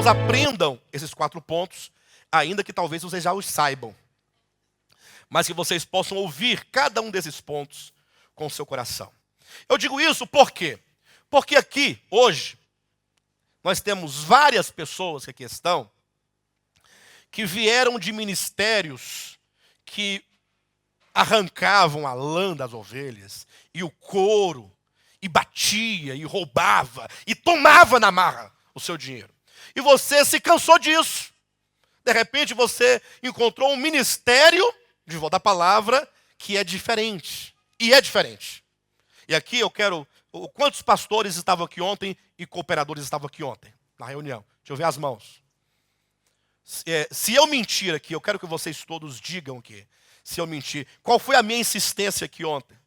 Aprendam esses 4 pontos, ainda que talvez vocês já os saibam, mas que vocês possam ouvir cada um desses pontos com o seu coração. Eu digo isso por quê? Porque aqui, hoje, nós temos várias pessoas que aqui estão, que vieram de ministérios que arrancavam a lã das ovelhas, e o couro, e batia, e roubava, e tomava na marra o seu dinheiro. E você se cansou disso. De repente você encontrou um ministério, de volta à palavra, que é diferente. E é diferente. E aqui eu quero... Quantos pastores estavam aqui ontem e cooperadores estavam aqui ontem, na reunião? Deixa eu ver as mãos. Se eu mentir aqui, eu quero que vocês todos digam aqui. Se eu mentir, qual foi a minha insistência aqui ontem?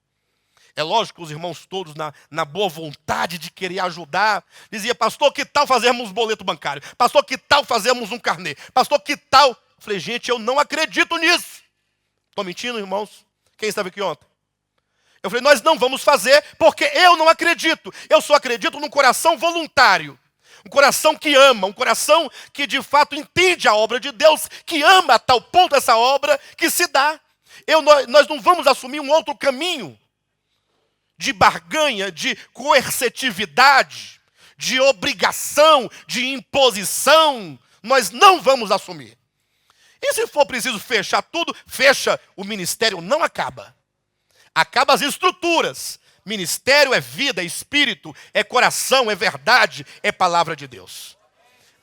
É lógico que os irmãos todos, na boa vontade de querer ajudar, dizia: pastor, que tal fazermos um boleto bancário? Pastor, que tal fazermos um carnê? Pastor, que tal? Eu falei: gente, eu não acredito nisso. Estou mentindo, irmãos? Quem estava aqui ontem? Eu falei: nós não vamos fazer porque eu não acredito. Eu só acredito num coração voluntário. Um coração que ama, um coração que de fato entende a obra de Deus, que ama a tal ponto essa obra que se dá. Nós não vamos assumir um outro caminho de barganha, de coercitividade, de obrigação, de imposição. Nós não vamos assumir. E se for preciso fechar tudo, fecha. O ministério não acaba. Acaba as estruturas. Ministério é vida, é espírito, é coração, é verdade, é palavra de Deus.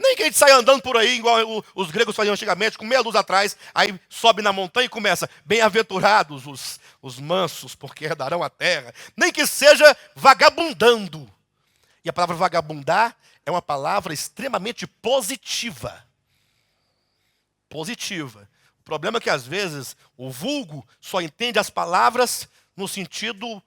Nem que a gente saia andando por aí, igual os gregos faziam antigamente, com meia luz atrás, aí sobe na montanha e começa: bem-aventurados os mansos, porque herdarão a terra. Nem que seja vagabundando. E a palavra vagabundar é uma palavra extremamente positiva. Positiva. O problema é que às vezes o vulgo só entende as palavras no sentido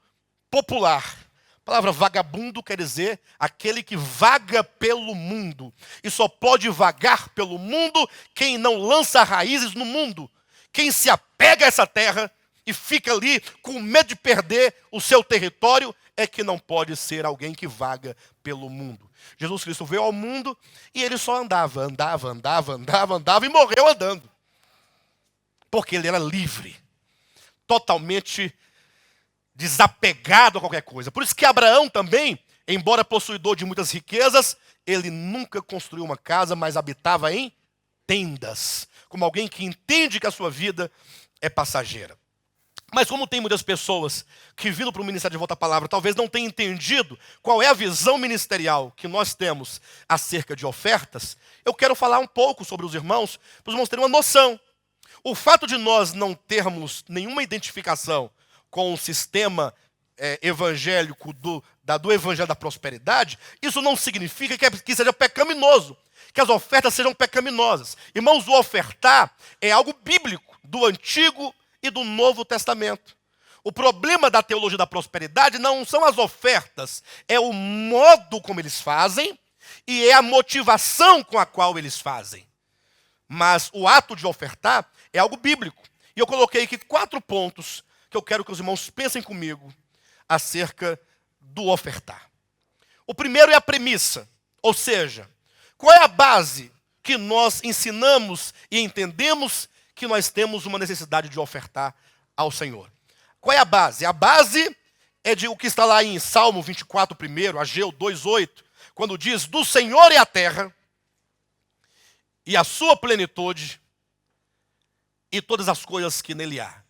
popular. A palavra vagabundo quer dizer aquele que vaga pelo mundo. E só pode vagar pelo mundo quem não lança raízes no mundo. Quem se apega a essa terra e fica ali com medo de perder o seu território é que não pode ser alguém que vaga pelo mundo. Jesus Cristo veio ao mundo e ele só andava e morreu andando. Porque ele era livre. Totalmente desapegado a qualquer coisa. Por isso que Abraão também, embora possuidor de muitas riquezas, ele nunca construiu uma casa, mas habitava em tendas, como alguém que entende que a sua vida é passageira. Mas como tem muitas pessoas que vindo para o Ministério de Volta à Palavra, talvez não tenham entendido qual é a visão ministerial que nós temos acerca de ofertas, eu quero falar um pouco sobre os irmãos, para os irmãos terem uma noção. O fato de nós não termos nenhuma identificação com o sistema evangélico do Evangelho da Prosperidade, isso não significa que seja pecaminoso, que as ofertas sejam pecaminosas. Irmãos, o ofertar é algo bíblico, do Antigo e do Novo Testamento. O problema da teologia da prosperidade não são as ofertas, é o modo como eles fazem e é a motivação com a qual eles fazem. Mas o ato de ofertar é algo bíblico. E eu coloquei aqui 4 pontos que eu quero que os irmãos pensem comigo acerca do ofertar. O primeiro é a premissa, ou seja, qual é a base que nós ensinamos e entendemos que nós temos uma necessidade de ofertar ao Senhor. Qual é a base? A base é de o que está lá em Salmo 24, primeiro, Ageu 2:8, quando diz: do Senhor é a terra e a sua plenitude e todas as coisas que nele há.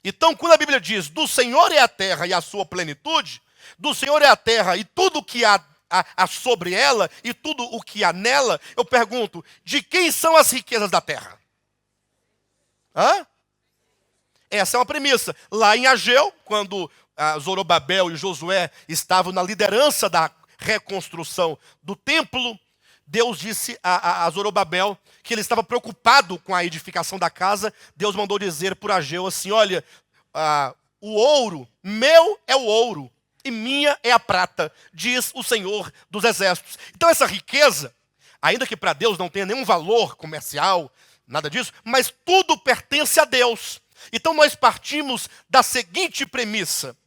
Então, quando a Bíblia diz: do Senhor é a terra e a sua plenitude, do Senhor é a terra e tudo que há sobre ela e tudo o que há nela, eu pergunto, de quem são as riquezas da terra? Hã? Essa é uma premissa. Lá em Ageu, quando Zorobabel e Josué estavam na liderança da reconstrução do templo, Deus disse a Zorobabel que ele estava preocupado com a edificação da casa. Deus mandou dizer por Ageu assim, olha, o ouro, meu é o ouro, e minha é a prata, diz o Senhor dos Exércitos. Então essa riqueza, ainda que para Deus não tenha nenhum valor comercial, nada disso, mas tudo pertence a Deus. Então nós partimos da seguinte premissa: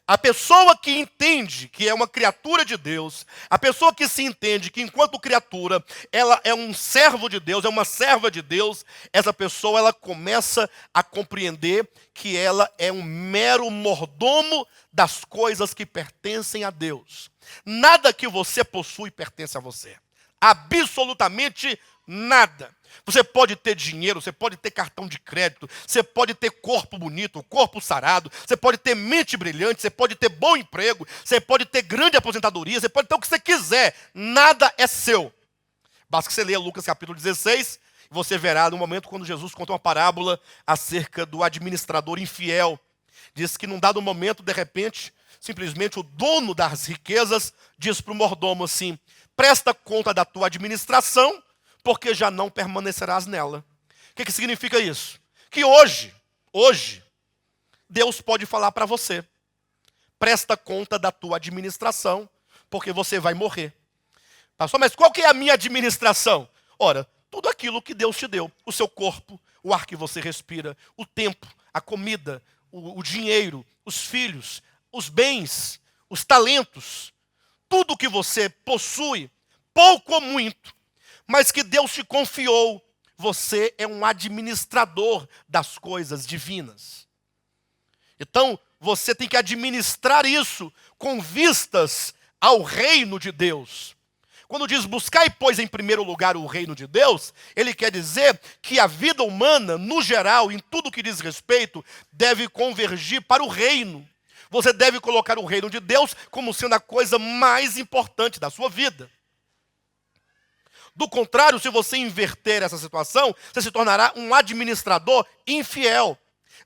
a pessoa que entende que é uma criatura de Deus, a pessoa que se entende que enquanto criatura, ela é um servo de Deus, é uma serva de Deus, essa pessoa ela começa a compreender que ela é um mero mordomo das coisas que pertencem a Deus. Nada que você possui pertence a você. Absolutamente nada. Você pode ter dinheiro, você pode ter cartão de crédito, você pode ter corpo bonito, corpo sarado, você pode ter mente brilhante, você pode ter bom emprego, você pode ter grande aposentadoria, você pode ter o que você quiser. Nada é seu. Basta que você leia Lucas capítulo 16, e você verá no momento quando Jesus conta uma parábola acerca do administrador infiel. Diz que num dado momento, de repente, simplesmente o dono das riquezas diz para o mordomo assim: presta conta da tua administração, porque já não permanecerás nela. O que significa isso? Que hoje, Deus pode falar para você: presta conta da tua administração, porque você vai morrer. Pastor, mas qual que é a minha administração? Ora, tudo aquilo que Deus te deu. O seu corpo, o ar que você respira, o tempo, a comida, o dinheiro, os filhos, os bens, os talentos. Tudo que você possui, pouco ou muito, mas que Deus te confiou, você é um administrador das coisas divinas. Então, você tem que administrar isso com vistas ao reino de Deus. Quando diz buscai, pois, em primeiro lugar o reino de Deus, ele quer dizer que a vida humana, no geral, em tudo que diz respeito, deve convergir para o reino. Você deve colocar o reino de Deus como sendo a coisa mais importante da sua vida. Do contrário, se você inverter essa situação, você se tornará um administrador infiel.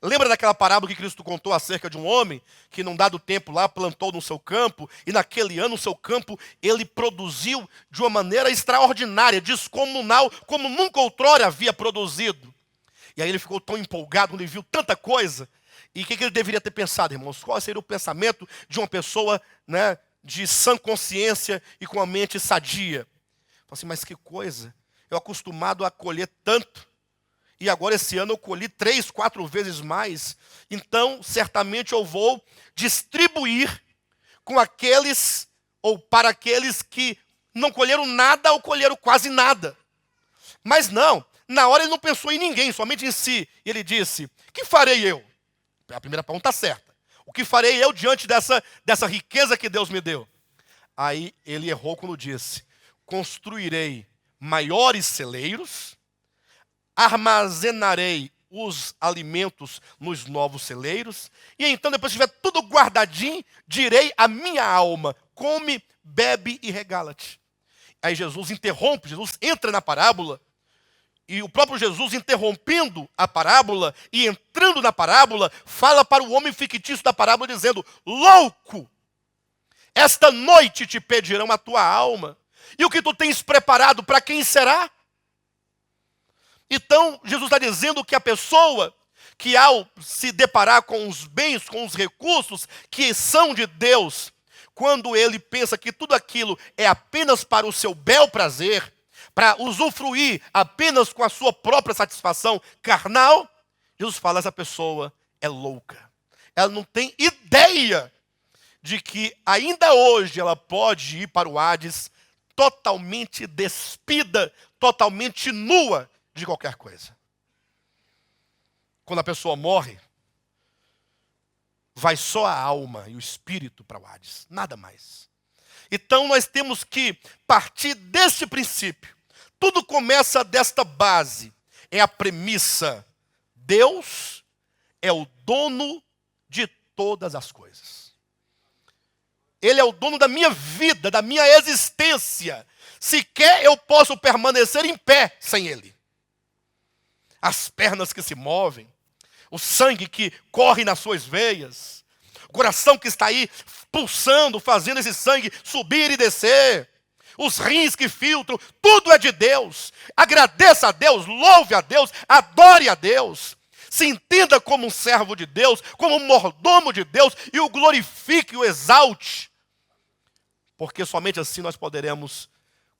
Lembra daquela parábola que Cristo contou acerca de um homem que num dado tempo lá plantou no seu campo, e naquele ano o seu campo ele produziu de uma maneira extraordinária, descomunal, como nunca outrora havia produzido. E aí ele ficou tão empolgado quando ele viu tanta coisa. E o que ele deveria ter pensado, irmãos? Qual seria o pensamento de uma pessoa, né, de sã consciência e com a mente sadia? Falei assim, mas que coisa, eu acostumado a colher tanto, e agora esse ano eu colhi 3, 4 vezes mais, então certamente eu vou distribuir com aqueles, ou para aqueles que não colheram nada ou colheram quase nada. Mas não, na hora ele não pensou em ninguém, somente em si. E ele disse, que farei eu? A primeira pergunta está certa. O que farei eu diante dessa riqueza que Deus me deu? Aí ele errou quando disse, construirei maiores celeiros, armazenarei os alimentos nos novos celeiros, e então, depois que tiver tudo guardadinho, direi à minha alma, come, bebe e regala-te. Aí Jesus interrompe, Jesus entra na parábola, e o próprio Jesus, interrompendo a parábola e entrando na parábola, fala para o homem fictício da parábola, dizendo, louco, esta noite te pedirão a tua alma, e o que tu tens preparado, para quem será? Então, Jesus está dizendo que a pessoa que ao se deparar com os bens, com os recursos que são de Deus, quando ele pensa que tudo aquilo é apenas para o seu bel prazer, para usufruir apenas com a sua própria satisfação carnal, Jesus fala, essa pessoa é louca. Ela não tem ideia de que ainda hoje ela pode ir para o Hades totalmente despida, totalmente nua de qualquer coisa. Quando a pessoa morre, vai só a alma e o espírito para o Hades, nada mais. Então nós temos que partir desse princípio. Tudo começa desta base, é a premissa. Deus é o dono de todas as coisas. Ele é o dono da minha vida, da minha existência. Sequer eu posso permanecer em pé sem Ele. As pernas que se movem, o sangue que corre nas suas veias, o coração que está aí pulsando, fazendo esse sangue subir e descer, os rins que filtram, tudo é de Deus. Agradeça a Deus, louve a Deus, adore a Deus. Se entenda como um servo de Deus, como um mordomo de Deus, e o glorifique e o exalte. Porque somente assim nós poderemos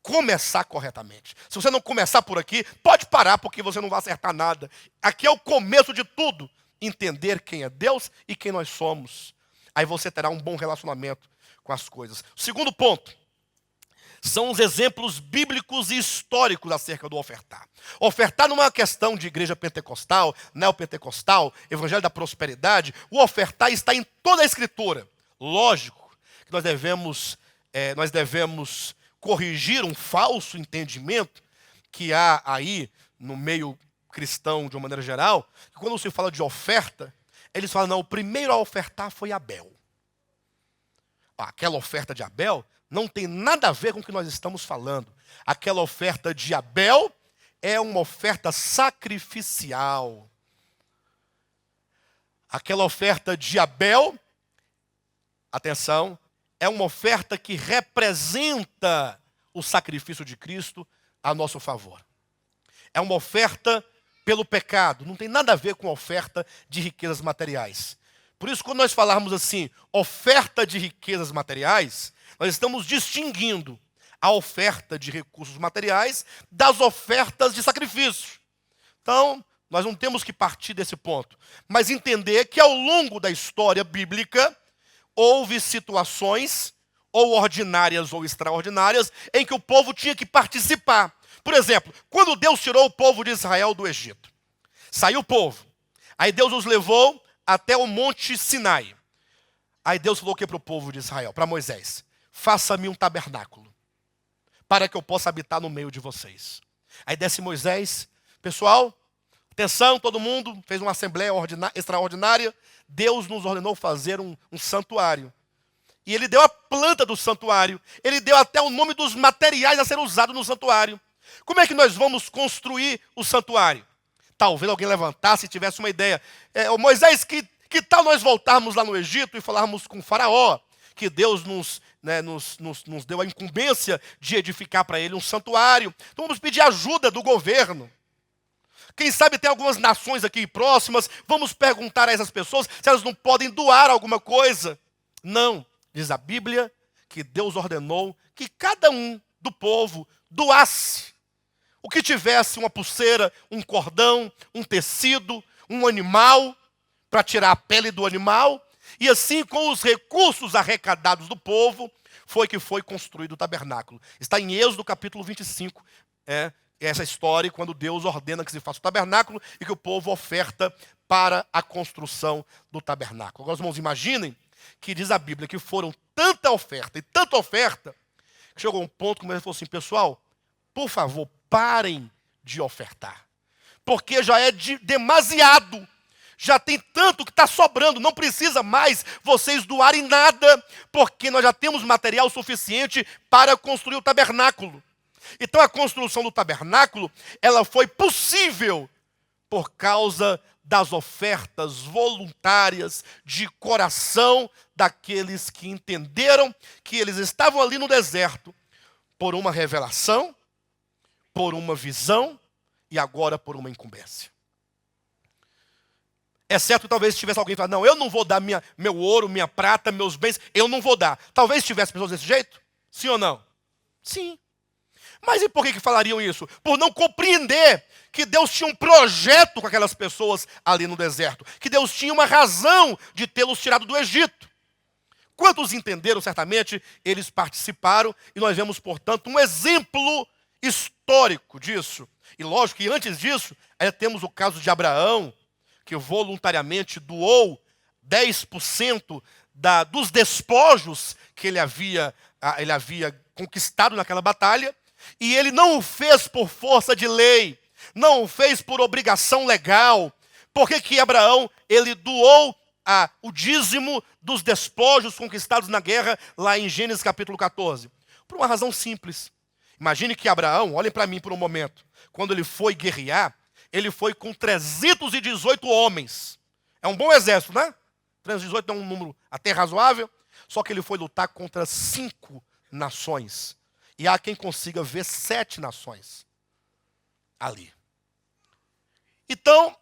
começar corretamente. Se você não começar por aqui, pode parar, porque você não vai acertar nada. Aqui é o começo de tudo. Entender quem é Deus e quem nós somos. Aí você terá um bom relacionamento com as coisas. O segundo ponto são os exemplos bíblicos e históricos acerca do ofertar. Ofertar não é uma questão de igreja pentecostal, neopentecostal, evangelho da prosperidade. O ofertar está em toda a Escritura. Lógico que nós devemos corrigir um falso entendimento que há aí no meio cristão de uma maneira geral, que quando se fala de oferta, eles falam, não, o primeiro a ofertar foi Abel. Aquela oferta de Abel não tem nada a ver com o que nós estamos falando. Aquela oferta de Abel é uma oferta sacrificial. Aquela oferta de Abel, atenção, é uma oferta que representa o sacrifício de Cristo a nosso favor. É uma oferta pelo pecado, não tem nada a ver com a oferta de riquezas materiais. Por isso, quando nós falarmos assim, oferta de riquezas materiais, nós estamos distinguindo a oferta de recursos materiais das ofertas de sacrifício. Então, nós não temos que partir desse ponto, mas entender que ao longo da história bíblica, houve situações, ou ordinárias ou extraordinárias, em que o povo tinha que participar. Por exemplo, quando Deus tirou o povo de Israel do Egito, saiu o povo, aí Deus os levou até o Monte Sinai. Aí Deus falou o que para o povo de Israel? Para Moisés: faça-me um tabernáculo, para que eu possa habitar no meio de vocês. Aí desce Moisés, pessoal, atenção, todo mundo, fez uma assembleia extraordinária. Deus nos ordenou fazer um santuário. E Ele deu a planta do santuário. Ele deu até o nome dos materiais a ser usados no santuário. Como é que nós vamos construir o santuário? Talvez alguém levantasse e tivesse uma ideia. Moisés, que tal nós voltarmos lá no Egito e falarmos com o faraó, que Deus nos deu a incumbência de edificar para ele um santuário. Então vamos pedir ajuda do governo. Quem sabe tem algumas nações aqui próximas, vamos perguntar a essas pessoas se elas não podem doar alguma coisa. Não, diz a Bíblia que Deus ordenou que cada um do povo doasse o que tivesse, uma pulseira, um cordão, um tecido, um animal, para tirar a pele do animal. E assim, com os recursos arrecadados do povo, foi que foi construído o tabernáculo. Está em Êxodo capítulo 25, essa história, quando Deus ordena que se faça o tabernáculo e que o povo oferta para a construção do tabernáculo. Agora, os irmãos, imaginem que diz a Bíblia que foram tanta oferta, que chegou um ponto que ele falou assim: pessoal, por favor, parem de ofertar, porque já é demasiado, já tem tanto que está sobrando, não precisa mais vocês doarem nada, porque nós já temos material suficiente para construir o tabernáculo. Então a construção do tabernáculo, ela foi possível por causa das ofertas voluntárias de coração daqueles que entenderam que eles estavam ali no deserto por uma revelação, por uma visão e agora por uma incumbência. É certo que talvez tivesse alguém falando: não, eu não vou dar meu ouro, minha prata, meus bens, eu não vou dar. Talvez tivesse pessoas desse jeito? Sim ou não? Sim. Mas e por que falariam isso? Por não compreender que Deus tinha um projeto com aquelas pessoas ali no deserto. Que Deus tinha uma razão de tê-los tirado do Egito. Quantos entenderam, certamente, eles participaram. E nós vemos, portanto, um exemplo histórico disso. E lógico que antes disso, aí temos o caso de Abraão, que voluntariamente doou 10% dos despojos que ele havia conquistado naquela batalha. E ele não o fez por força de lei, não o fez por obrigação legal. Por que Abraão, ele doou o dízimo dos despojos conquistados na guerra, lá em Gênesis capítulo 14? Por uma razão simples. Imagine que Abraão, olhem para mim por um momento, quando ele foi guerrear, ele foi com 318 homens. É um bom exército, né? 318 é um número até razoável, só que ele foi lutar contra 5 nações. E há quem consiga ver 7 nações ali. Então,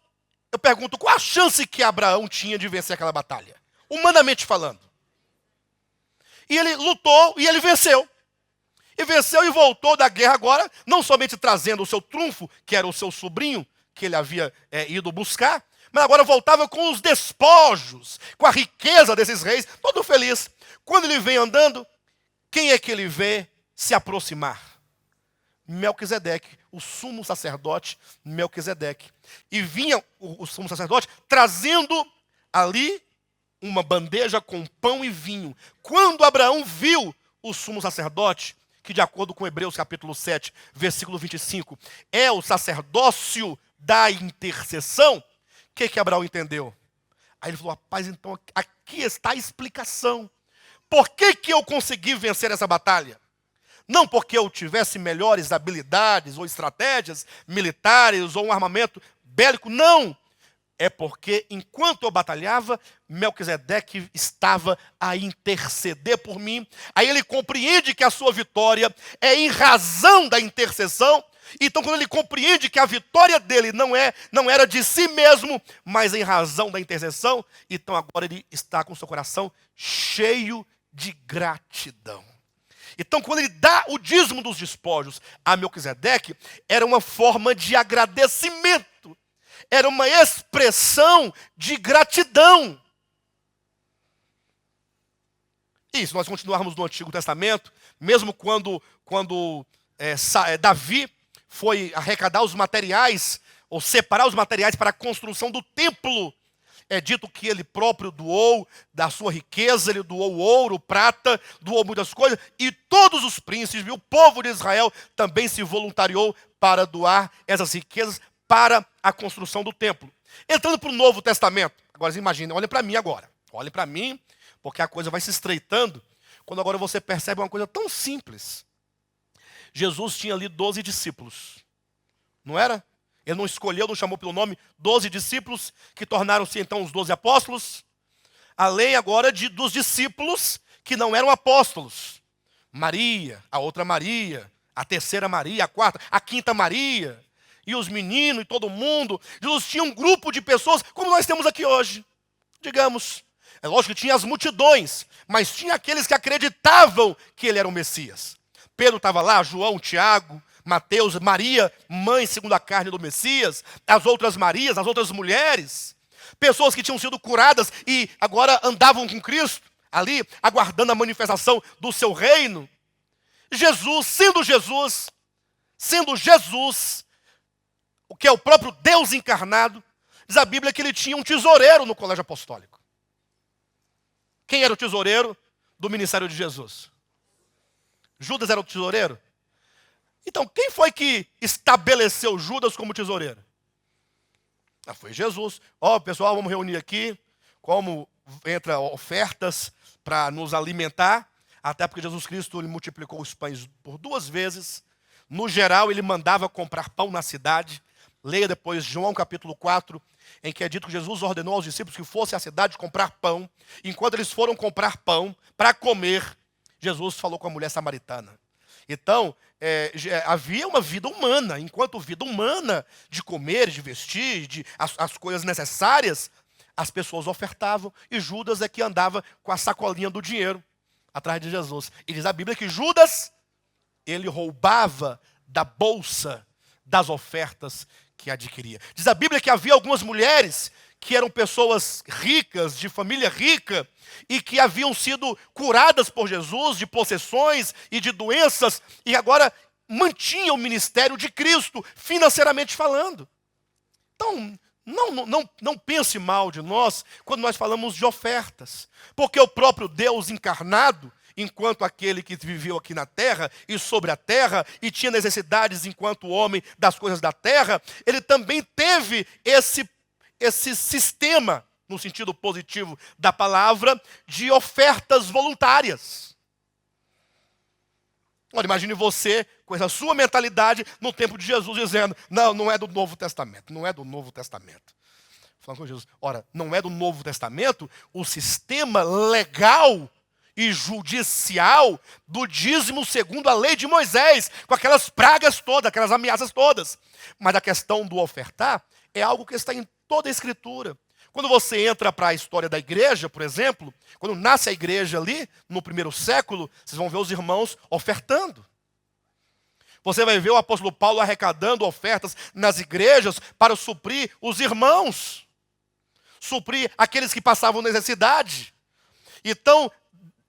eu pergunto, qual a chance que Abraão tinha de vencer aquela batalha? Humanamente falando. E ele lutou e ele venceu. E venceu e voltou da guerra agora, não somente trazendo o seu trunfo, que era o seu sobrinho, que ele havia ido buscar, mas agora voltava com os despojos, com a riqueza desses reis, todo feliz. Quando ele vem andando, quem é que ele vê se aproximar? Melquisedeque, o sumo sacerdote Melquisedeque. E vinha o sumo sacerdote trazendo ali uma bandeja com pão e vinho. Quando Abraão viu o sumo sacerdote, que de acordo com Hebreus capítulo 7, versículo 25, é o sacerdócio da intercessão, o que Abraão entendeu? Aí ele falou, rapaz, então aqui está a explicação. Por que eu consegui vencer essa batalha? Não porque eu tivesse melhores habilidades ou estratégias militares ou um armamento bélico, não. É porque enquanto eu batalhava, Melquisedeque estava a interceder por mim. Aí ele compreende que a sua vitória é em razão da intercessão. Então, quando ele compreende que a vitória dele não era de si mesmo, mas em razão da intercessão, então agora ele está com seu coração cheio de gratidão. Então, quando ele dá o dízimo dos despojos a Melquisedeque, era uma forma de agradecimento. Era uma expressão de gratidão. E se nós continuarmos no Antigo Testamento, mesmo quando Davi foi arrecadar os materiais, ou separar os materiais para a construção do templo, é dito que ele próprio doou da sua riqueza, ele doou ouro, prata, doou muitas coisas, e todos os príncipes, o povo de Israel também se voluntariou para doar essas riquezas para a construção do templo. Entrando para o Novo Testamento, agora imagine, olhem para mim agora, olhem para mim, porque a coisa vai se estreitando, quando agora você percebe uma coisa tão simples. Jesus tinha ali 12 discípulos, não era? Ele não escolheu, não chamou pelo nome 12 discípulos, que tornaram-se então os 12 apóstolos, além agora dos discípulos que não eram apóstolos. Maria, a outra Maria, a terceira Maria, a quarta, a quinta Maria, e os meninos e todo mundo. Jesus tinha um grupo de pessoas como nós temos aqui hoje, digamos. É lógico que tinha as multidões, mas tinha aqueles que acreditavam que ele era o Messias. Pedro estava lá, João, Tiago, Mateus, Maria, mãe segundo a carne do Messias, as outras Marias, as outras mulheres, pessoas que tinham sido curadas e agora andavam com Cristo, ali, aguardando a manifestação do seu reino. sendo Jesus, o que é o próprio Deus encarnado, diz a Bíblia que ele tinha um tesoureiro no colégio apostólico. Quem era o tesoureiro do ministério de Jesus? Judas era o tesoureiro? Então, quem foi que estabeleceu Judas como tesoureiro? Foi Jesus. Pessoal, vamos reunir aqui, como entra ofertas para nos alimentar, até porque Jesus Cristo ele multiplicou os pães por 2 vezes. No geral, ele mandava comprar pão na cidade. Leia depois João capítulo 4, em que é dito que Jesus ordenou aos discípulos que fossem à cidade comprar pão. Enquanto eles foram comprar pão para comer, Jesus falou com a mulher samaritana. Então, havia uma vida humana, enquanto vida humana de comer, de vestir, as coisas necessárias, as pessoas ofertavam, e Judas é que andava com a sacolinha do dinheiro atrás de Jesus. E diz a Bíblia que Judas, ele roubava da bolsa das ofertas que adquiria. Diz a Bíblia que havia algumas mulheres que eram pessoas ricas, de família rica, e que haviam sido curadas por Jesus de possessões e de doenças, e agora mantinham o ministério de Cristo, financeiramente falando. Então, não pense mal de nós quando nós falamos de ofertas, porque o próprio Deus encarnado, enquanto aquele que viveu aqui na terra e sobre a terra, e tinha necessidades enquanto homem das coisas da terra, ele também teve esse sistema no sentido positivo da palavra, de ofertas voluntárias. Olha, imagine você com essa sua mentalidade no tempo de Jesus dizendo, não é do Novo Testamento, não é do Novo Testamento. Falando com Jesus, ora, não é do Novo Testamento o sistema legal e judicial do dízimo segundo a lei de Moisés, com aquelas pragas todas, aquelas ameaças todas. Mas a questão do ofertar é algo que está em toda a Escritura. Quando você entra para a história da igreja, por exemplo, quando nasce a igreja ali, no primeiro século, vocês vão ver os irmãos ofertando. Você vai ver o apóstolo Paulo arrecadando ofertas nas igrejas para suprir os irmãos, suprir aqueles que passavam necessidade. Então,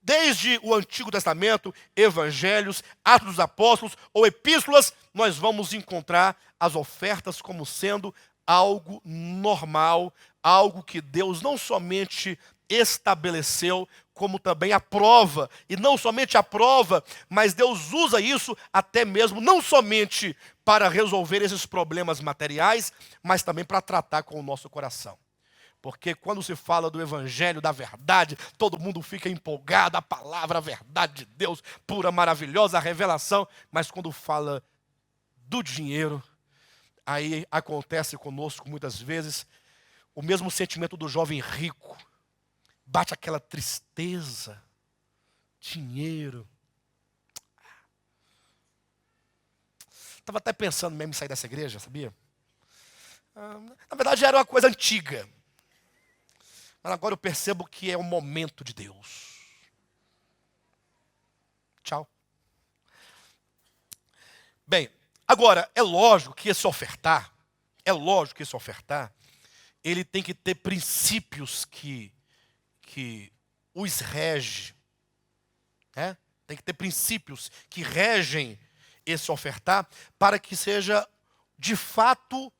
desde o Antigo Testamento, evangelhos, Atos dos Apóstolos ou epístolas, nós vamos encontrar as ofertas como sendo algo normal, algo que Deus não somente estabeleceu, como também aprova. E não somente aprova, mas Deus usa isso até mesmo, não somente para resolver esses problemas materiais, mas também para tratar com o nosso coração. Porque quando se fala do evangelho, da verdade, todo mundo fica empolgado, a palavra, a verdade de Deus, pura, maravilhosa, a revelação. Mas quando fala do dinheiro, aí acontece conosco muitas vezes o mesmo sentimento do jovem rico. Bate aquela tristeza, dinheiro. Estava até pensando mesmo em sair dessa igreja, sabia? Na verdade era uma coisa antiga. Mas agora eu percebo que é o momento de Deus. Tchau. Bem, agora, é lógico que esse ofertar, ele tem que ter princípios que os rege. Né? Tem que ter princípios que regem esse ofertar para que seja, de fato,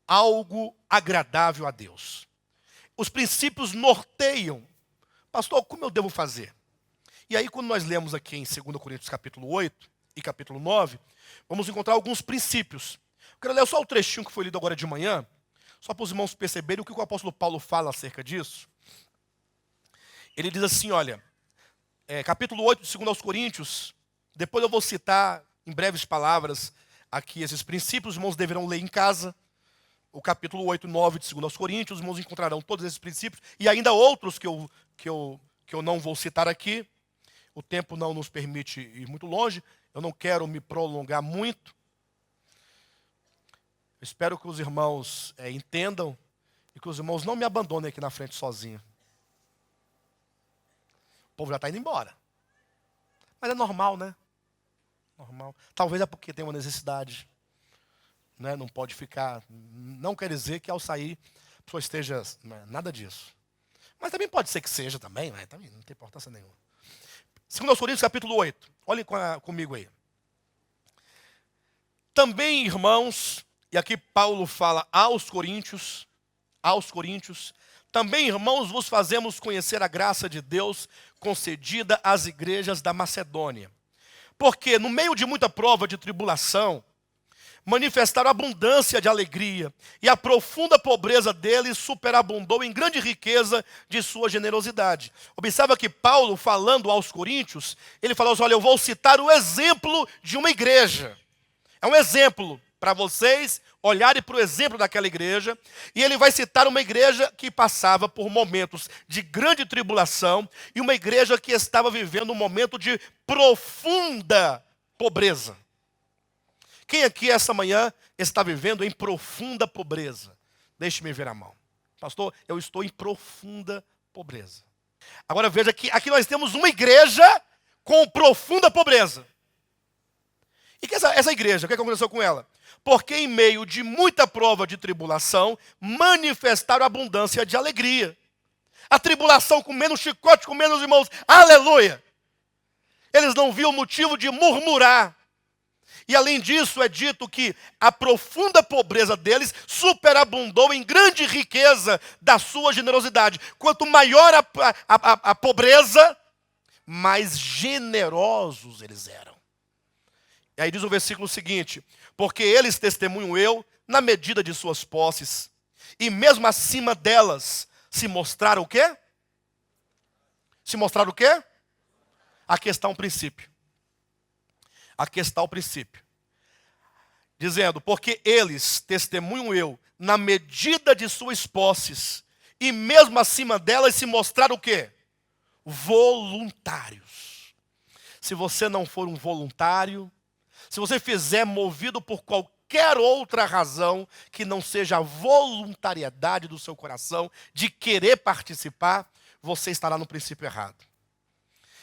algo agradável a Deus. Os princípios norteiam. Pastor, como eu devo fazer? E aí, quando nós lemos aqui em 2 Coríntios capítulo 8 e capítulo 9, vamos encontrar alguns princípios. Eu quero ler só o trechinho que foi lido agora de manhã, só para os irmãos perceberem o que o apóstolo Paulo fala acerca disso. Ele diz assim, olha, capítulo 8 de 2 Coríntios, depois eu vou citar em breves palavras aqui esses princípios, os irmãos deverão ler em casa. O capítulo 8 e 9 de 2 Coríntios, os irmãos encontrarão todos esses princípios, e ainda outros que eu não vou citar aqui. O tempo não nos permite ir muito longe, eu não quero me prolongar muito. Espero que os irmãos entendam e que os irmãos não me abandonem aqui na frente sozinho. O povo já está indo embora. Mas é normal, né? Normal. Talvez é porque tem uma necessidade. Né? Não pode ficar. Não quer dizer que ao sair a pessoa esteja. Nada disso. Mas também pode ser que seja também, né? Também não tem importância nenhuma. 2 Coríntios capítulo 8. Olhem comigo aí. Também, irmãos, e aqui Paulo fala aos coríntios, também, irmãos, vos fazemos conhecer a graça de Deus concedida às igrejas da Macedônia. Porque no meio de muita prova de tribulação, manifestaram abundância de alegria, e a profunda pobreza deles superabundou em grande riqueza de sua generosidade. Observa que Paulo, falando aos coríntios, ele falou assim, olha, eu vou citar o exemplo de uma igreja. É um exemplo para vocês olharem para o exemplo daquela igreja, e ele vai citar uma igreja que passava por momentos de grande tribulação, e uma igreja que estava vivendo um momento de profunda pobreza. Quem aqui essa manhã está vivendo em profunda pobreza? Deixe-me ver a mão. Pastor, eu estou em profunda pobreza. Agora veja que aqui nós temos uma igreja com profunda pobreza. E que essa igreja, o que aconteceu com ela? Porque em meio de muita prova de tribulação, manifestaram abundância de alegria. A tribulação comendo chicote, comendo os irmãos, aleluia! Eles não viam motivo de murmurar. E além disso é dito que a profunda pobreza deles superabundou em grande riqueza da sua generosidade. Quanto maior a pobreza, mais generosos eles eram. E aí diz o versículo seguinte, porque eles testemunham eu na medida de suas posses, e mesmo acima delas, se mostrar o quê? Se mostrar o quê? Aqui está um princípio. Aqui está o princípio. Dizendo, porque eles, testemunho eu, na medida de suas posses, e mesmo acima delas se mostraram o quê? Voluntários. Se você não for um voluntário, se você fizer movido por qualquer outra razão que não seja a voluntariedade do seu coração, de querer participar, você estará no princípio errado.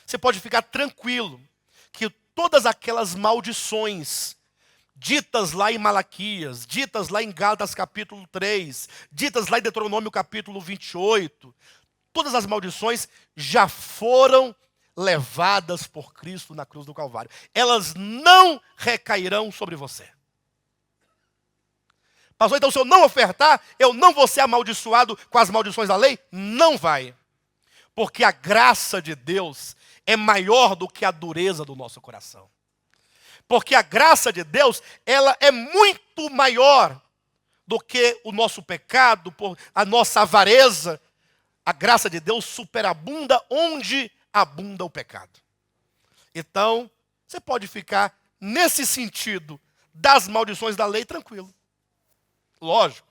Você pode ficar tranquilo que todas aquelas maldições ditas lá em Malaquias, ditas lá em Gálatas capítulo 3, ditas lá em Deuteronômio capítulo 28, todas as maldições já foram levadas por Cristo na cruz do Calvário. Elas não recairão sobre você. Pastor, então se eu não ofertar, eu não vou ser amaldiçoado com as maldições da lei? Não vai. Porque a graça de Deus é maior do que a dureza do nosso coração. Porque a graça de Deus, ela é muito maior do que o nosso pecado, a nossa avareza. A graça de Deus superabunda onde abunda o pecado. Então, você pode ficar nesse sentido das maldições da lei tranquilo. Lógico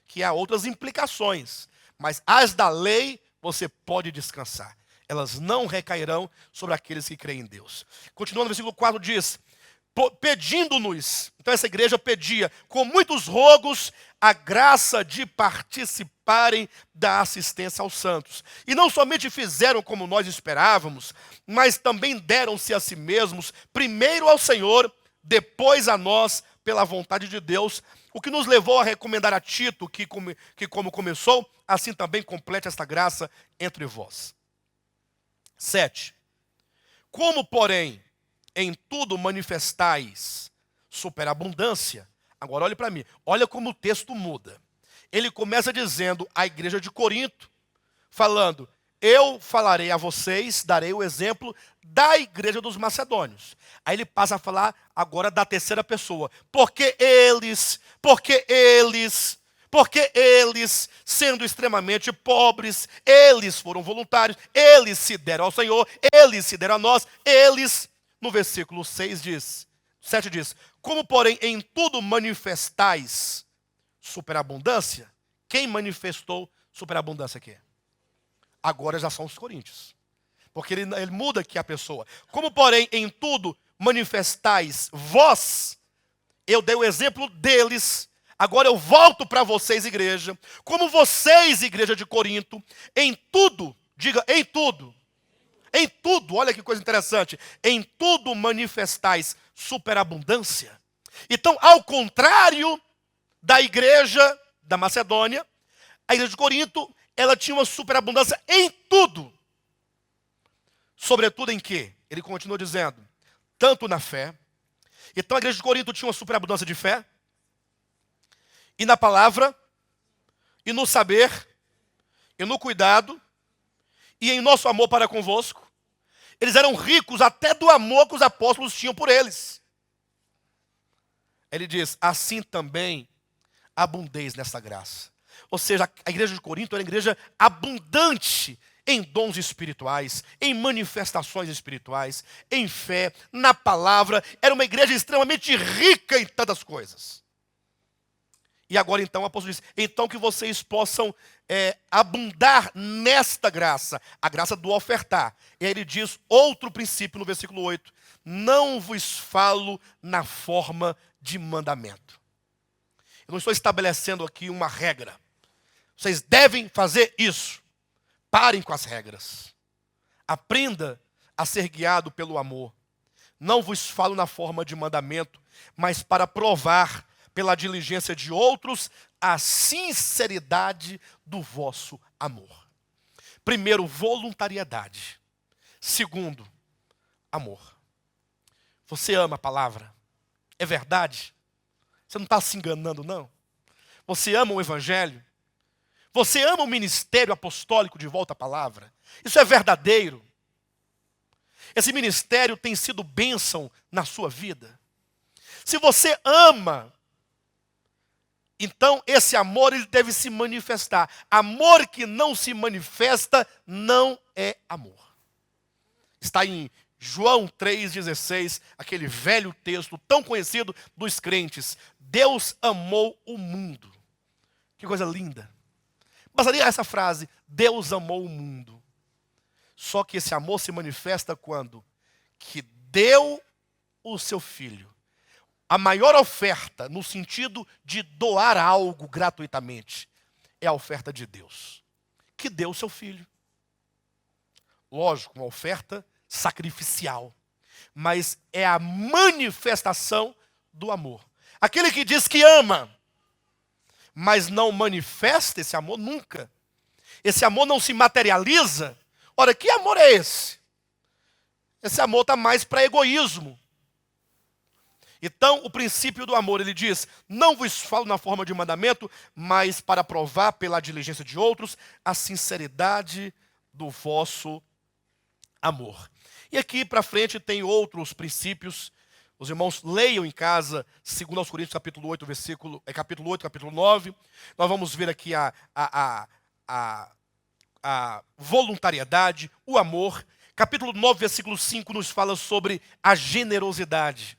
que há outras implicações, mas as da lei você pode descansar. Elas não recairão sobre aqueles que creem em Deus. Continuando no versículo 4 diz, pedindo-nos, então essa igreja pedia com muitos rogos a graça de participarem da assistência aos santos. E não somente fizeram como nós esperávamos, mas também deram-se a si mesmos, primeiro ao Senhor, depois a nós, pela vontade de Deus, o que nos levou a recomendar a Tito, que como começou, assim também complete esta graça entre vós. 7. Como, porém, em tudo manifestais superabundância. Agora olhe para mim, olha como o texto muda. Ele começa dizendo à igreja de Corinto, falando, eu falarei a vocês, darei o exemplo da igreja dos macedônios. Aí ele passa a falar agora da terceira pessoa. Porque eles, sendo extremamente pobres, eles foram voluntários, eles se deram ao Senhor, eles se deram a nós, eles... No versículo 7 diz, como porém em tudo manifestais superabundância, quem manifestou superabundância aqui? Agora já são os coríntios. Porque ele muda aqui a pessoa. Como porém em tudo manifestais vós, eu dei o exemplo deles, agora eu volto para vocês, igreja. Como vocês, igreja de Corinto, em tudo, diga em tudo. Em tudo, olha que coisa interessante, em tudo manifestais superabundância. Então, ao contrário da igreja da Macedônia, a igreja de Corinto, ela tinha uma superabundância em tudo. Sobretudo em quê? Ele continua dizendo, tanto na fé. Então a igreja de Corinto tinha uma superabundância de fé, e na palavra, e no saber, e no cuidado, e em nosso amor para convosco. Eles eram ricos até do amor que os apóstolos tinham por eles. Ele diz, assim também abundeis nessa graça. Ou seja, a igreja de Corinto era uma igreja abundante em dons espirituais, em manifestações espirituais, em fé, na palavra. Era uma igreja extremamente rica em tantas coisas. E agora então o apóstolo diz, então que vocês possam abundar nesta graça, a graça do ofertar. E aí ele diz outro princípio no versículo 8, não vos falo na forma de mandamento. Eu não estou estabelecendo aqui uma regra. Vocês devem fazer isso. Parem com as regras. Aprenda a ser guiado pelo amor. Não vos falo na forma de mandamento, mas para provar pela diligência de outros a sinceridade do vosso amor. Primeiro, voluntariedade. Segundo, amor. Você ama a palavra? É verdade? Você não está se enganando, não? Você ama o evangelho? Você ama o ministério apostólico de volta à palavra? Isso é verdadeiro? Esse ministério tem sido bênção na sua vida? Se você ama Então, esse amor ele deve se manifestar. Amor que não se manifesta não é amor. Está em João 3,16, aquele velho texto tão conhecido dos crentes. Deus amou o mundo. Que coisa linda. Bastaria essa frase, Deus amou o mundo. Só que esse amor se manifesta quando? Que deu o seu filho. A maior oferta, no sentido de doar algo gratuitamente, é a oferta de Deus, que deu o seu filho. Lógico, uma oferta sacrificial, mas é a manifestação do amor. Aquele que diz que ama, mas não manifesta esse amor nunca. Esse amor não se materializa. Ora, que amor é esse? Esse amor está mais para egoísmo. Então, o princípio do amor, ele diz, não vos falo na forma de mandamento, mas para provar pela diligência de outros a sinceridade do vosso amor. E aqui para frente tem outros princípios. Os irmãos leiam em casa, 2 Coríntios capítulo 8, capítulo 8, capítulo 9. Nós vamos ver aqui a voluntariedade, o amor. Capítulo 9, versículo 5 nos fala sobre a generosidade.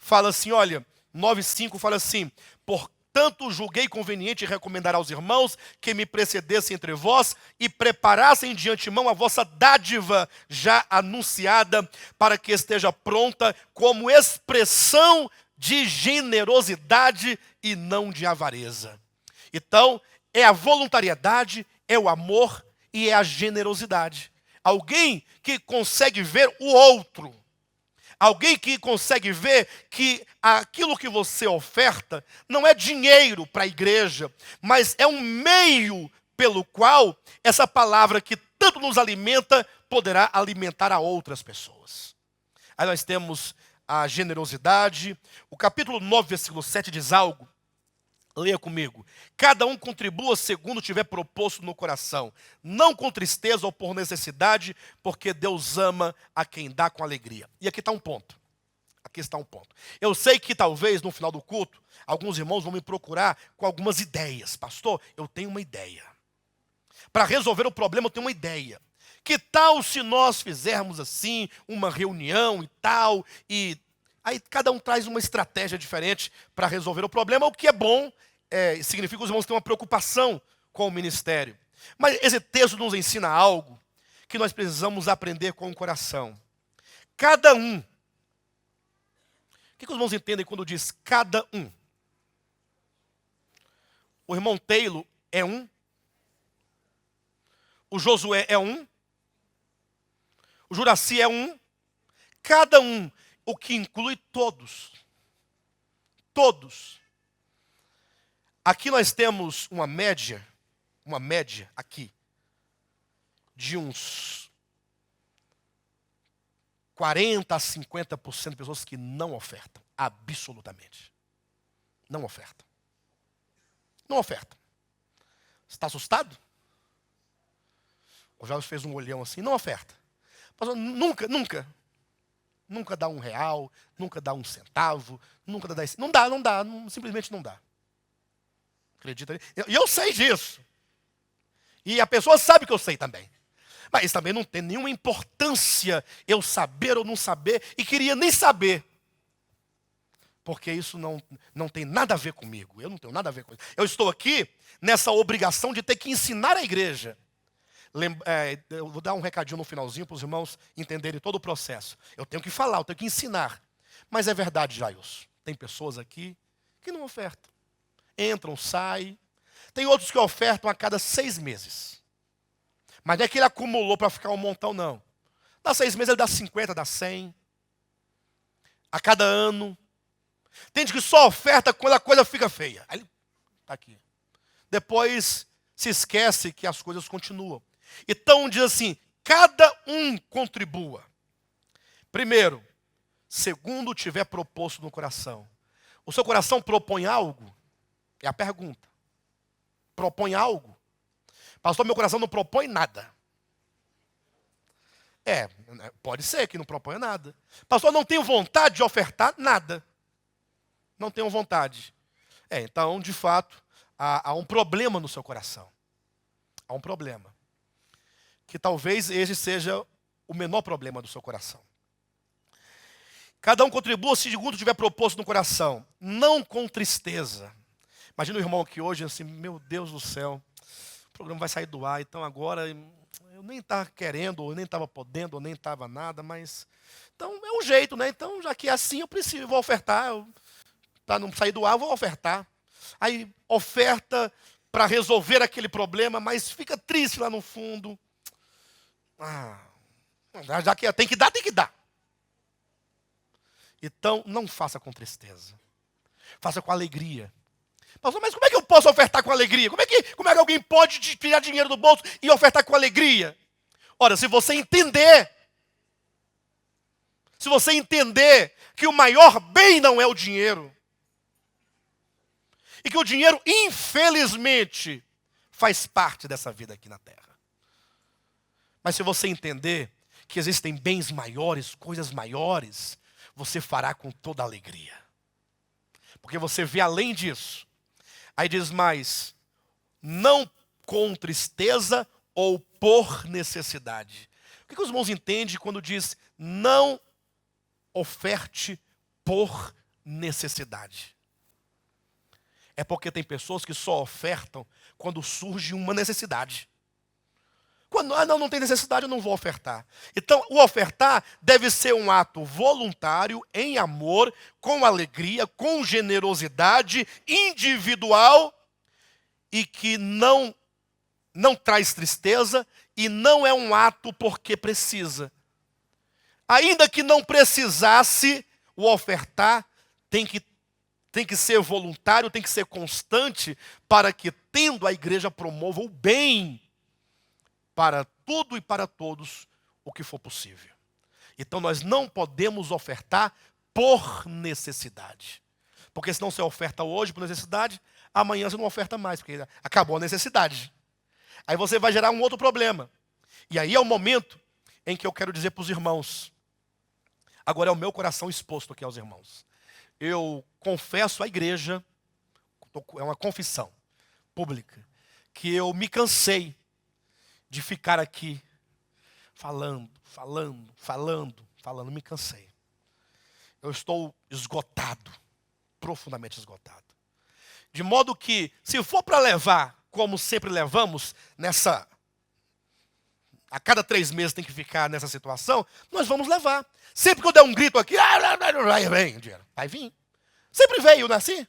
Fala assim, olha, 9,5 fala assim, portanto julguei conveniente recomendar aos irmãos que me precedessem entre vós e preparassem de antemão a vossa dádiva já anunciada, para que esteja pronta como expressão de generosidade e não de avareza. Então, é a voluntariedade, é o amor e é a generosidade. Alguém que consegue ver o outro. Alguém que consegue ver que aquilo que você oferta não é dinheiro para a igreja, mas é um meio pelo qual essa palavra que tanto nos alimenta poderá alimentar a outras pessoas. Aí nós temos a generosidade. O capítulo 9, versículo 7 diz algo. Leia comigo. Cada um contribua segundo tiver proposto no coração, não com tristeza ou por necessidade, porque Deus ama a quem dá com alegria. E aqui está um ponto. Aqui está um ponto. Eu sei que talvez no final do culto, alguns irmãos vão me procurar com algumas ideias. Pastor, eu tenho uma ideia. Para resolver o problema, eu tenho uma ideia. Que tal se nós fizermos assim, uma reunião e tal, e aí cada um traz uma estratégia diferente para resolver o problema, o que é bom, significa que os irmãos têm uma preocupação com o ministério. Mas esse texto nos ensina algo que nós precisamos aprender com o coração. Cada um. O que os irmãos entendem quando diz cada um? O irmão Taylor é um. O Josué é um. O Juraci é um. Cada um. O que inclui todos. Todos. Aqui nós temos uma média aqui, de uns 40% a 50% de pessoas que não ofertam, absolutamente. Não ofertam. Não ofertam. Você está assustado? O Jorge fez um olhão assim, não oferta. Pastor, nunca dá R$1, nunca dá 1 centavo, nunca dá 10. Não dá, simplesmente não dá. Acredita? E eu sei disso. E a pessoa sabe que eu sei também. Mas também não tem nenhuma importância eu saber ou não saber, e queria nem saber. Porque isso não tem nada a ver comigo. Eu não tenho nada a ver com isso. Eu estou aqui nessa obrigação de ter que ensinar a igreja. Eu vou dar um recadinho no finalzinho para os irmãos entenderem todo o processo. Eu tenho que falar, eu tenho que ensinar. Mas é verdade, Jailson. Tem pessoas aqui que não ofertam. Entram, saem. Tem outros que ofertam a cada 6 meses. Mas não é que ele acumulou para ficar um montão, não. Dá 6 meses, ele dá 50, dá 100. A cada ano. Tem gente que só oferta quando a coisa fica feia. Aí ele está aqui. Depois se esquece que as coisas continuam. Então diz assim, cada um contribua. Primeiro, segundo tiver proposto no coração. O seu coração propõe algo? É a pergunta. Propõe algo? Pastor, meu coração não propõe nada. Pode ser que não proponha nada. Pastor, não tenho vontade de ofertar nada. Não tenho vontade. Então, de fato, há um problema no seu coração. Há um problema. Que talvez esse seja o menor problema do seu coração. Cada um contribua segundo tiver proposto no coração, não com tristeza. Imagina o irmão aqui hoje assim, meu Deus do céu, o programa vai sair do ar, então agora eu nem estava querendo, ou nem estava podendo, ou nem estava nada, mas... Então é um jeito, né? Então já que é assim, eu vou ofertar, para não sair do ar, eu vou ofertar. Aí oferta para resolver aquele problema, mas fica triste lá no fundo. Já que tem que dar, tem que dar. Então, não faça com tristeza. Faça com alegria. Pastor, mas como é que eu posso ofertar com alegria? Como é que alguém pode tirar dinheiro do bolso e ofertar com alegria? Ora, se você entender que o maior bem não é o dinheiro, e que o dinheiro, infelizmente, faz parte dessa vida aqui na terra. Mas se você entender que existem bens maiores, coisas maiores, você fará com toda alegria. Porque você vê além disso. Aí diz mais, não com tristeza ou por necessidade. O que os irmãos entendem quando diz não oferte por necessidade? É porque tem pessoas que só ofertam quando surge uma necessidade. Quando não tem necessidade, eu não vou ofertar. Então, o ofertar deve ser um ato voluntário, em amor, com alegria, com generosidade, individual, e que não traz tristeza, e não é um ato porque precisa. Ainda que não precisasse, o ofertar tem que ser voluntário, tem que ser constante, para que, tendo a igreja, promova o bem para tudo e para todos o que for possível. Então nós não podemos ofertar por necessidade. Porque senão você oferta hoje por necessidade, amanhã você não oferta mais, porque acabou a necessidade. Aí você vai gerar um outro problema. E aí é o momento em que eu quero dizer para os irmãos, agora é o meu coração exposto aqui aos irmãos. Eu confesso à igreja, é uma confissão pública, que eu me cansei de ficar aqui falando, me cansei. Eu estou esgotado, profundamente esgotado. De modo que, se for para levar, como sempre levamos, a cada 3 meses tem que ficar nessa situação, nós vamos levar. Sempre que eu der um grito aqui, vem o dinheiro, vai vir. Sempre veio, não é assim?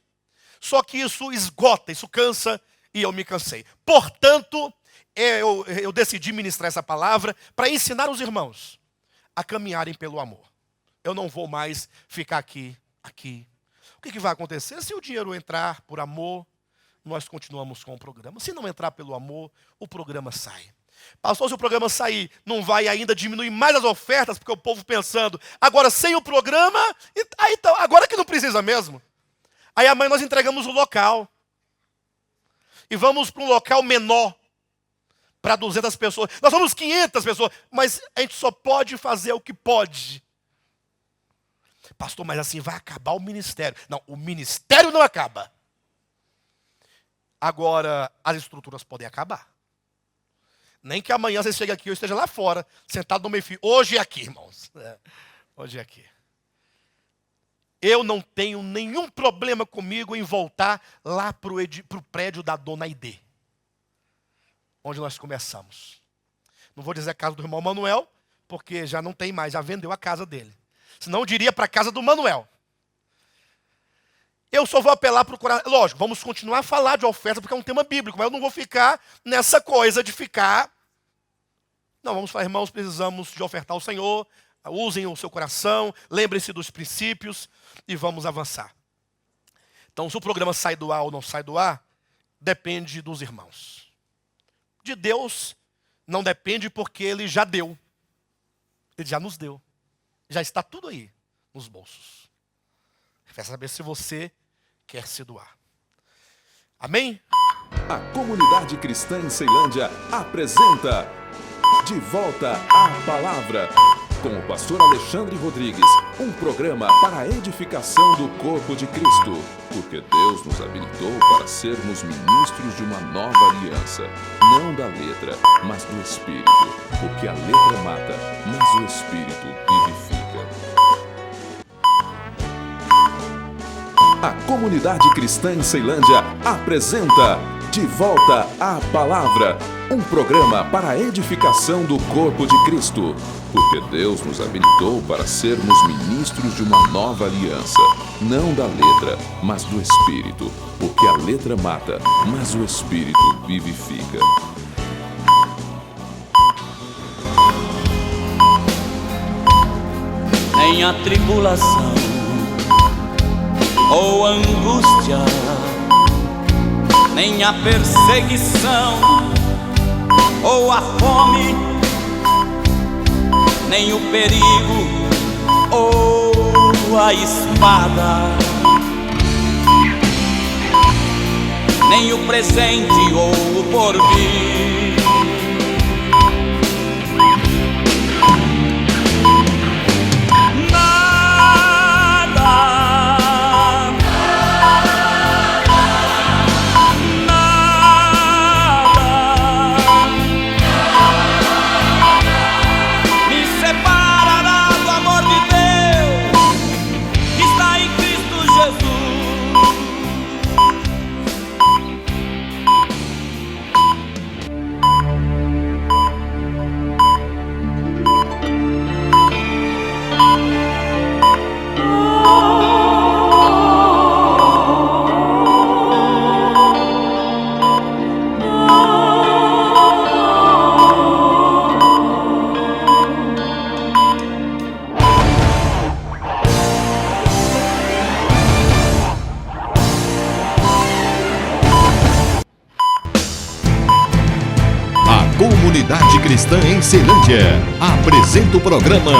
Só que isso esgota, isso cansa, e eu me cansei. Portanto, eu decidi ministrar essa palavra para ensinar os irmãos a caminharem pelo amor. Eu não vou mais ficar aqui. O que vai acontecer? Se o dinheiro entrar por amor, nós continuamos com o programa. Se não entrar pelo amor, o programa sai. Pastor, se o programa sair, não vai ainda diminuir mais as ofertas, porque o povo pensando, agora sem o programa, aí então, agora que não precisa mesmo. Aí amanhã nós entregamos o local. E vamos para um local menor, para 200 pessoas. Nós somos 500 pessoas, mas a gente só pode fazer o que pode. Pastor, mas assim vai acabar o ministério. Não, o ministério não acaba. Agora, as estruturas podem acabar. Nem que amanhã você chegue aqui, eu esteja lá fora, sentado no meio-fio. Hoje é aqui, irmãos. Hoje é aqui. Eu não tenho nenhum problema comigo em voltar lá para o prédio da dona Aide, onde nós começamos. Não vou dizer a casa do irmão Manuel, porque já não tem mais, já vendeu a casa dele. Senão eu diria para a casa do Manuel. Eu só vou apelar para o coração. Lógico, vamos continuar a falar de oferta, porque é um tema bíblico, mas eu não vou ficar nessa coisa de ficar... Não, vamos falar, irmãos, precisamos de ofertar ao Senhor, usem o seu coração, lembrem-se dos princípios e vamos avançar. Então, se o programa sai do ar ou não sai do ar, depende dos irmãos. De Deus, não depende porque Ele já deu. Ele já nos deu. Já está tudo aí nos bolsos. Quer saber se você quer se doar. Amém? A Comunidade Cristã em Ceilândia apresenta De Volta à Palavra. com o pastor Alexandre Rodrigues, um programa para a edificação do corpo de Cristo, porque Deus nos habilitou para sermos ministros de uma nova aliança, não da letra, mas do Espírito, porque a letra mata, mas o Espírito vivifica. A Comunidade Cristã em Ceilândia apresenta De Volta à Palavra, um programa para a edificação do corpo de Cristo, porque Deus nos habilitou para sermos ministros de uma nova aliança, não da letra, mas do Espírito, porque a letra mata, mas o Espírito vivifica. Nem a tribulação ou angústia, nem a perseguição ou a fome, nem o perigo ou a espada, nem o presente ou o porvir. Comunidade Cristã em Ceilândia apresenta o programa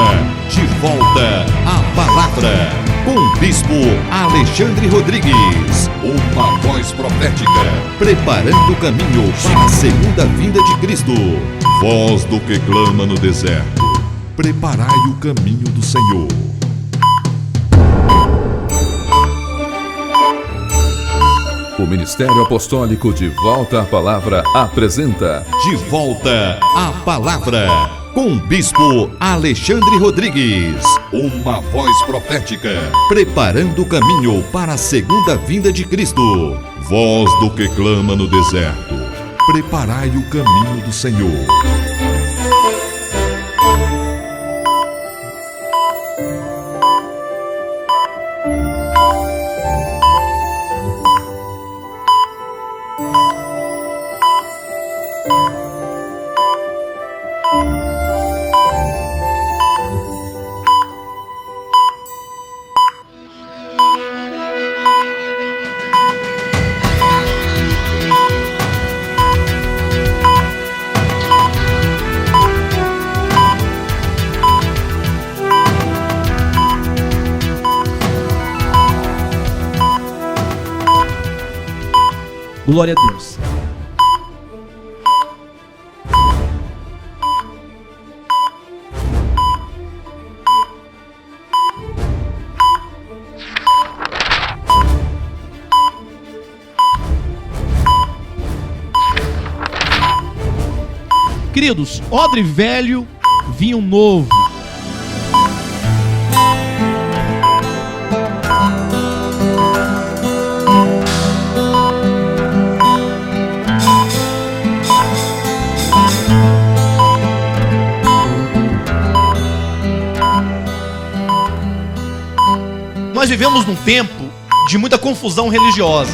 De Volta à Palavra, com o Bispo Alexandre Rodrigues, uma voz profética, preparando o caminho para a segunda vinda de Cristo. Voz do que clama no deserto, preparai o caminho do Senhor. O Ministério Apostólico De Volta à Palavra apresenta De Volta à Palavra, com o Bispo Alexandre Rodrigues, uma voz profética, preparando o caminho para a segunda vinda de Cristo. Voz do que clama no deserto, preparai o caminho do Senhor. Glória a Deus. Queridos, odre velho, vinho novo. Nós vivemos num tempo de muita confusão religiosa.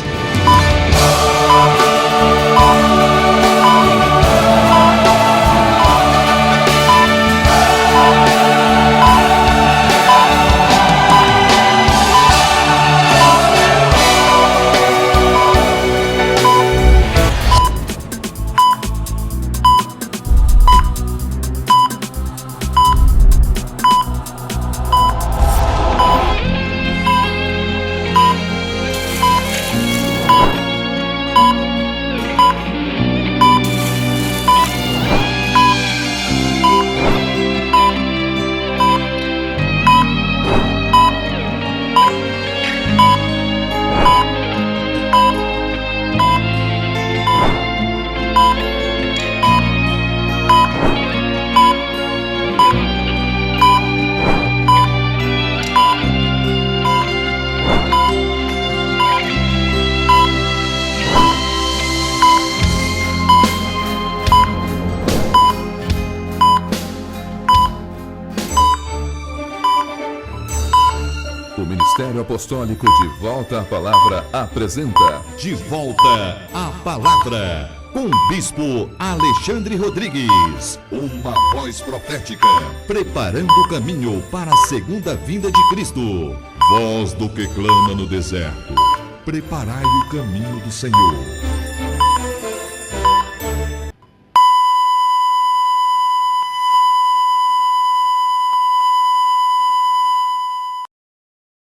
O Ministério Apostólico De Volta à Palavra apresenta De Volta à Palavra, com o Bispo Alexandre Rodrigues. Uma voz profética, preparando o caminho para a segunda vinda de Cristo. Voz do que clama no deserto, preparai o caminho do Senhor.